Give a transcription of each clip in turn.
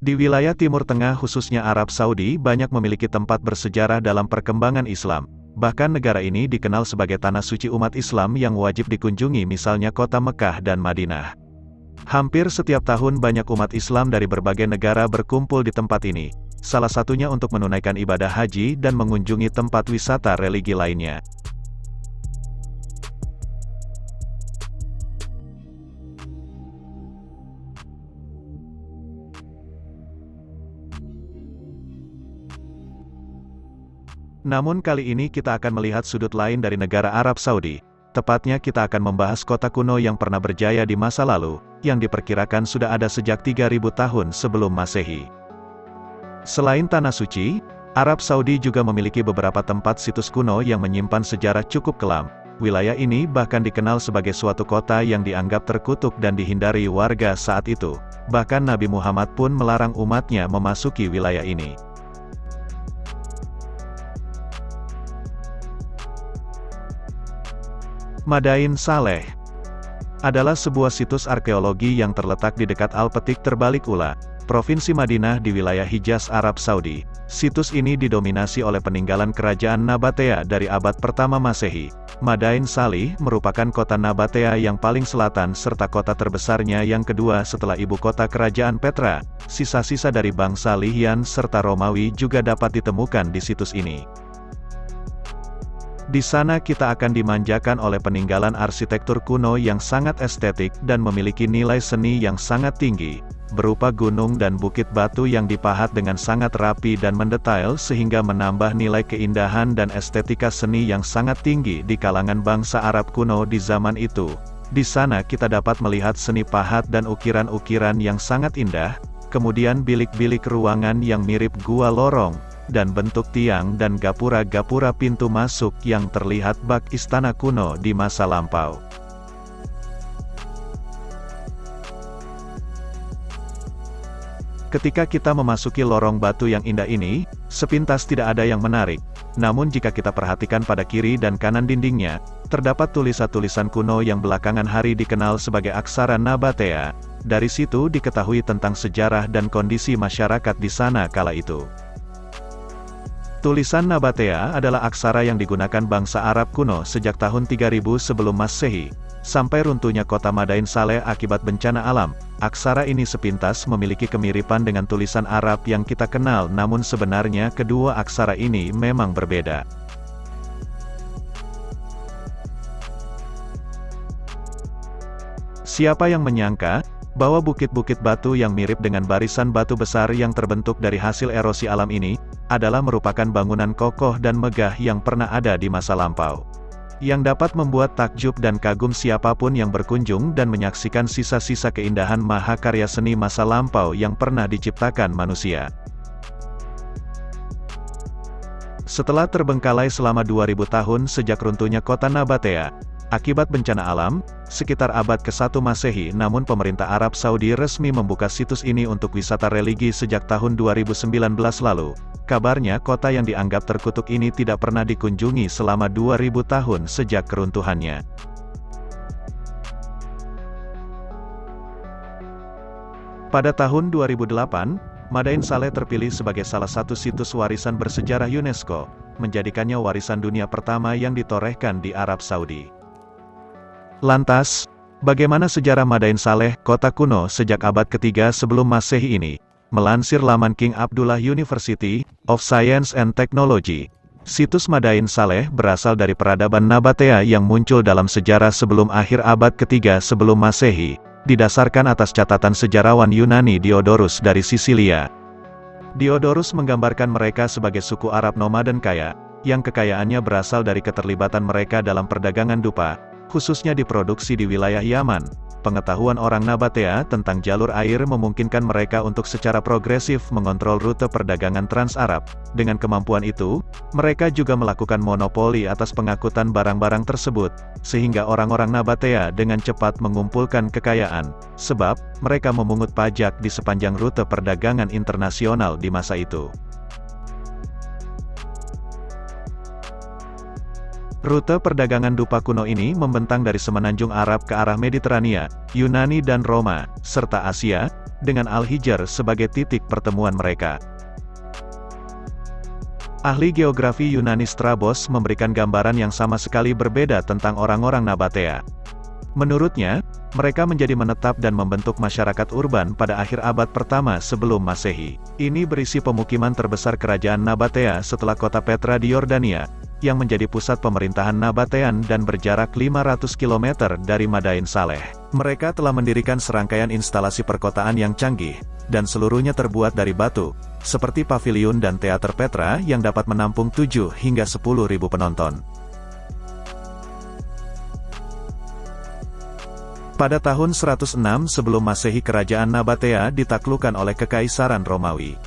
Di wilayah Timur Tengah khususnya Arab Saudi banyak memiliki tempat bersejarah dalam perkembangan Islam. Bahkan negara ini dikenal sebagai tanah suci umat Islam yang wajib dikunjungi misalnya kota Mekah dan Madinah. Hampir setiap tahun banyak umat Islam dari berbagai negara berkumpul di tempat ini. Salah satunya untuk menunaikan ibadah haji dan mengunjungi tempat wisata religi lainnya. Namun kali ini kita akan melihat sudut lain dari negara Arab Saudi. Tepatnya kita akan membahas kota kuno yang pernah berjaya di masa lalu, yang diperkirakan sudah ada sejak 3000 tahun sebelum Masehi. Selain Tanah Suci, Arab Saudi juga memiliki beberapa tempat situs kuno yang menyimpan sejarah cukup kelam. Wilayah ini bahkan dikenal sebagai suatu kota yang dianggap terkutuk dan dihindari warga saat itu. Bahkan Nabi Muhammad pun melarang umatnya memasuki wilayah ini. Madain Saleh adalah sebuah situs arkeologi yang terletak di dekat Al-Petik Terbalik Ula, Provinsi Madinah di wilayah Hijaz, Arab Saudi. Situs ini didominasi oleh peninggalan kerajaan Nabatea dari abad pertama Masehi. Madain Saleh merupakan kota Nabatea yang paling selatan serta kota terbesarnya yang kedua setelah ibu kota kerajaan Petra. Sisa-sisa dari bangsa Lyhian serta Romawi juga dapat ditemukan di situs ini. Di sana kita akan dimanjakan oleh peninggalan arsitektur kuno yang sangat estetik dan memiliki nilai seni yang sangat tinggi, berupa gunung dan bukit batu yang dipahat dengan sangat rapi dan mendetail sehingga menambah nilai keindahan dan estetika seni yang sangat tinggi di kalangan bangsa Arab kuno di zaman itu. Di sana kita dapat melihat seni pahat dan ukiran-ukiran yang sangat indah, kemudian bilik-bilik ruangan yang mirip gua lorong, dan bentuk tiang dan gapura-gapura pintu masuk yang terlihat bak istana kuno di masa lampau. Ketika kita memasuki lorong batu yang indah ini, sepintas tidak ada yang menarik. Namun jika kita perhatikan pada kiri dan kanan dindingnya, terdapat tulisan-tulisan kuno yang belakangan hari dikenal sebagai aksara Nabatea. Dari situ diketahui tentang sejarah dan kondisi masyarakat di sana kala itu. Tulisan Nabatea adalah aksara yang digunakan bangsa Arab kuno sejak tahun 3000 sebelum Masehi, sampai runtuhnya kota Madain Saleh akibat bencana alam. Aksara ini sepintas memiliki kemiripan dengan tulisan Arab yang kita kenal, namun sebenarnya kedua aksara ini memang berbeda. Siapa yang menyangka bahwa bukit-bukit batu yang mirip dengan barisan batu besar yang terbentuk dari hasil erosi alam ini, adalah merupakan bangunan kokoh dan megah yang pernah ada di masa lampau. Yang dapat membuat takjub dan kagum siapapun yang berkunjung dan menyaksikan sisa-sisa keindahan mahakarya seni masa lampau yang pernah diciptakan manusia. Setelah terbengkalai selama 2000 tahun sejak runtuhnya kota Nabatea, akibat bencana alam, sekitar abad ke-1 Masehi, namun pemerintah Arab Saudi resmi membuka situs ini untuk wisata religi sejak tahun 2019 lalu. Kabarnya kota yang dianggap terkutuk ini tidak pernah dikunjungi selama 2000 tahun sejak keruntuhannya. Pada tahun 2008, Madain Saleh terpilih sebagai salah satu situs warisan bersejarah UNESCO, menjadikannya warisan dunia pertama yang ditorehkan di Arab Saudi. Lantas, bagaimana sejarah Madain Saleh, kota kuno sejak abad ketiga sebelum Masehi ini? Melansir laman King Abdullah University of Science and Technology, situs Madain Saleh berasal dari peradaban Nabatea yang muncul dalam sejarah sebelum akhir abad ketiga sebelum Masehi, didasarkan atas catatan sejarawan Yunani Diodorus dari Sisilia. Diodorus menggambarkan mereka sebagai suku Arab nomaden kaya, yang kekayaannya berasal dari keterlibatan mereka dalam perdagangan dupa, khususnya diproduksi di wilayah Yaman. Pengetahuan orang Nabatea tentang jalur air memungkinkan mereka untuk secara progresif mengontrol rute perdagangan Trans-Arab. Dengan kemampuan itu, mereka juga melakukan monopoli atas pengangkutan barang-barang tersebut, sehingga orang-orang Nabatea dengan cepat mengumpulkan kekayaan, sebab mereka memungut pajak di sepanjang rute perdagangan internasional di masa itu. Rute perdagangan dupa kuno ini membentang dari semenanjung Arab ke arah Mediterania, Yunani dan Roma, serta Asia, dengan Al-Hijr sebagai titik pertemuan mereka. Ahli geografi Yunani Strabos memberikan gambaran yang sama sekali berbeda tentang orang-orang Nabatea. Menurutnya, mereka menjadi menetap dan membentuk masyarakat urban pada akhir abad pertama sebelum Masehi. Ini berisi pemukiman terbesar kerajaan Nabatea setelah kota Petra di Yordania, yang menjadi pusat pemerintahan Nabatean dan berjarak 500 km dari Madain Saleh. Mereka telah mendirikan serangkaian instalasi perkotaan yang canggih, dan seluruhnya terbuat dari batu, seperti paviliun dan teater Petra yang dapat menampung 7 hingga 10.000 penonton. Pada tahun 106 sebelum Masehi kerajaan Nabatea ditaklukkan oleh Kekaisaran Romawi.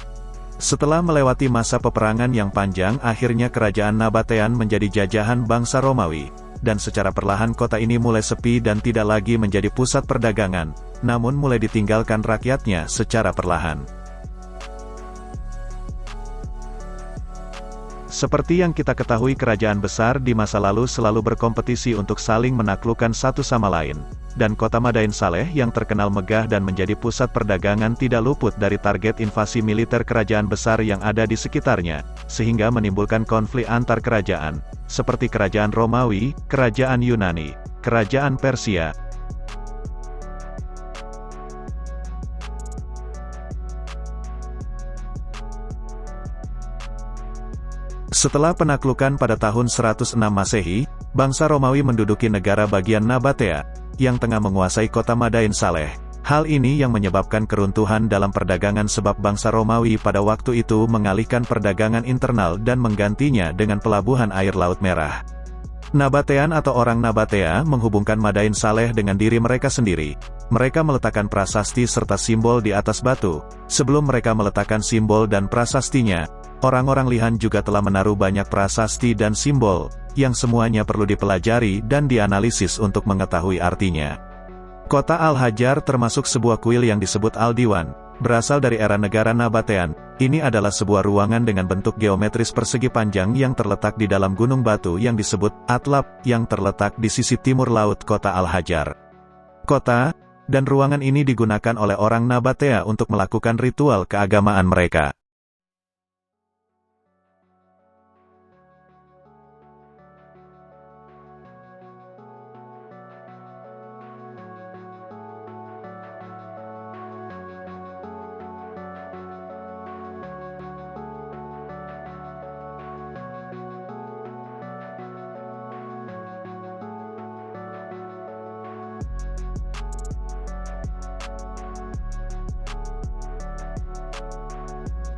Setelah melewati masa peperangan yang panjang, akhirnya kerajaan Nabatean menjadi jajahan bangsa Romawi, dan secara perlahan kota ini mulai sepi dan tidak lagi menjadi pusat perdagangan, namun mulai ditinggalkan rakyatnya secara perlahan. Seperti yang kita ketahui, kerajaan besar di masa lalu selalu berkompetisi untuk saling menaklukkan satu sama lain, dan kota Madain Saleh yang terkenal megah dan menjadi pusat perdagangan tidak luput dari target invasi militer kerajaan besar yang ada di sekitarnya, sehingga menimbulkan konflik antar kerajaan, seperti kerajaan Romawi, kerajaan Yunani, kerajaan Persia. Setelah penaklukan pada tahun 106 Masehi, bangsa Romawi menduduki negara bagian Nabatea, yang tengah menguasai kota Madain Saleh. Hal ini yang menyebabkan keruntuhan dalam perdagangan sebab bangsa Romawi pada waktu itu mengalihkan perdagangan internal dan menggantinya dengan pelabuhan air Laut Merah. Nabatean atau orang Nabatea menghubungkan Madain Saleh dengan diri mereka sendiri. Mereka meletakkan prasasti serta simbol di atas batu. Sebelum mereka meletakkan simbol dan prasastinya, orang-orang Lihan juga telah menaruh banyak prasasti dan simbol, yang semuanya perlu dipelajari dan dianalisis untuk mengetahui artinya. Kota Al-Hajar termasuk sebuah kuil yang disebut Al-Diwan, berasal dari era negara Nabatean. Ini adalah sebuah ruangan dengan bentuk geometris persegi panjang yang terletak di dalam gunung batu yang disebut Atlab, yang terletak di sisi timur laut kota Al-Hajar. Kota dan ruangan ini digunakan oleh orang Nabatea untuk melakukan ritual keagamaan mereka.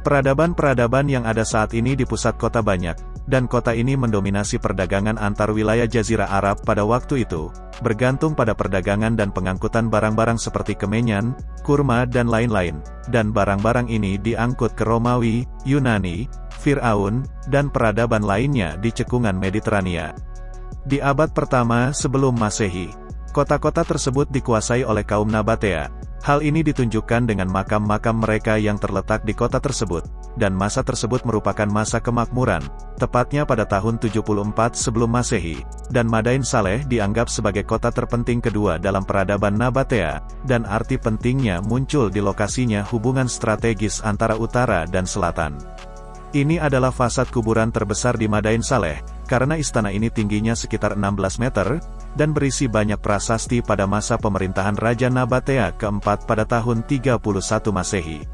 Peradaban-peradaban yang ada saat ini di pusat kota banyak, dan kota ini mendominasi perdagangan antar wilayah Jazirah Arab pada waktu itu, bergantung pada perdagangan dan pengangkutan barang-barang seperti kemenyan, kurma dan lain-lain, dan barang-barang ini diangkut ke Romawi, Yunani, Fir'aun, dan peradaban lainnya di cekungan Mediterania. Di abad pertama sebelum Masehi, kota-kota tersebut dikuasai oleh kaum Nabatea. Hal ini ditunjukkan dengan makam-makam mereka yang terletak di kota tersebut, dan masa tersebut merupakan masa kemakmuran, tepatnya pada tahun 74 sebelum Masehi, dan Madain Saleh dianggap sebagai kota terpenting kedua dalam peradaban Nabatea, dan arti pentingnya muncul di lokasinya hubungan strategis antara utara dan selatan. Ini adalah fasad kuburan terbesar di Madain Saleh, karena istana ini tingginya sekitar 16 meter, dan berisi banyak prasasti pada masa pemerintahan Raja Nabatea keempat pada tahun 31 Masehi.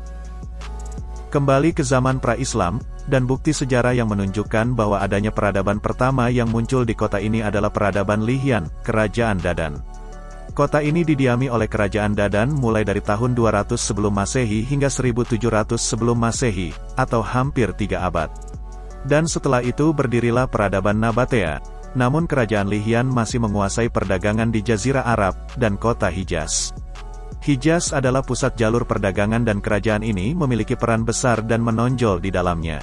Kembali ke zaman pra-Islam, dan bukti sejarah yang menunjukkan bahwa adanya peradaban pertama yang muncul di kota ini adalah peradaban Lihian, Kerajaan Dadan. Kota ini didiami oleh Kerajaan Dadan mulai dari tahun 200 sebelum Masehi hingga 1700 sebelum Masehi, atau hampir 3 abad. Dan setelah itu berdirilah peradaban Nabatea, namun Kerajaan Lihian masih menguasai perdagangan di Jazirah Arab, dan kota Hijaz. Hijaz adalah pusat jalur perdagangan dan kerajaan ini memiliki peran besar dan menonjol di dalamnya.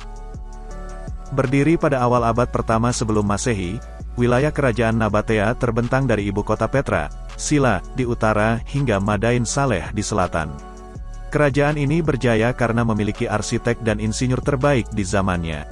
Berdiri pada awal abad pertama sebelum Masehi, wilayah kerajaan Nabatea terbentang dari ibu kota Petra, Sila, di utara, hingga Madain Saleh di selatan. Kerajaan ini berjaya karena memiliki arsitek dan insinyur terbaik di zamannya.